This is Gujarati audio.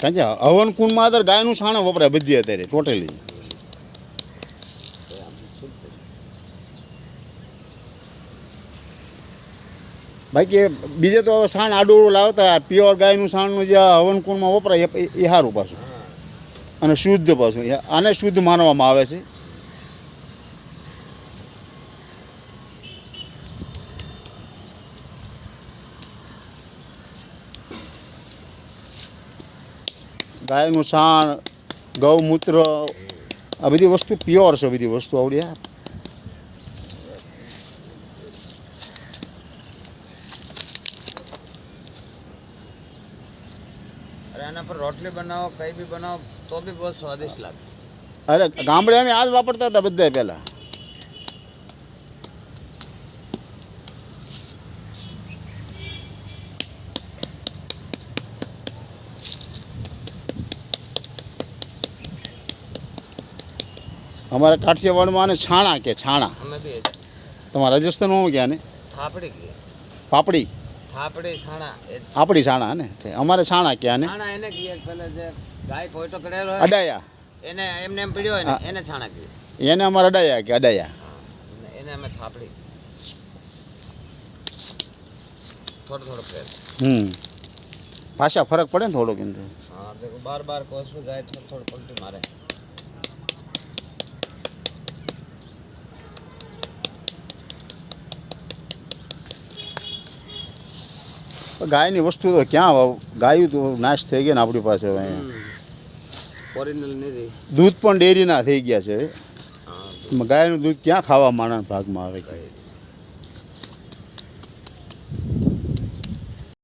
કારણ કે હવન કુંડમાં અત્યારે ગાયનું છાણ વપરાય બધી અત્યારે ટોટલી. બાકી બીજે તો હવે છાણ આડું લાવતા પ્યોર ગાયનું છાણનું જે હવન કુંડમાં વપરાય એ સારું પાછું અને શુદ્ધ પાછું આને શુદ્ધ માનવામાં આવે છે. ગાયનું છાણ ગૌમૂત્ર આ બધી વસ્તુ પ્યોર છે. બધી વસ્તુ આવડી યાર એના પર રોટલી બનાવો કઈ બી બનાવો તો બી બહુ સ્વાદિષ્ટ લાગે. અરે ગામડે અમે આ જ વાપરતા હતા બધા પહેલાં. અમારા કાઠિયાવાડમાં આને છાણા કે છાણા. અમે બી તમારા રાજસ્થાનમાં ક્યાં ને થાપડી કહીએ. પાપડી થાપડી છાણા આપણી છાણા ને અમારે છાણા ક્યાં ને છાણા એને કહીએ. પેલા જે ગાય પોઈટો કરેલો હોય અડાયા એને એમને એમ પીડ્યો હોય ને એને છાણા કહીએ. એને અમારે અડાયા કે અડાયા. એને અમે થાપડી. થોડો થોડો ફેર. પાછા ફરક પડે ને થોડોક એમ. હા દેખો બાર બાર કોસમાં જાય થોડું થોડું પલટી મારે. ગાયની વસ્તુ તો ક્યાં ગાયું તો નાશ થઈ ગઈ ને આપણી પાસે હવે. ઓરિજિનલ નહીં. દૂધ પણ ડેરીના થઈ ગયા છે. ગાયનું દૂધ ક્યાં ખાવા માણસ ભાગમાં આવે.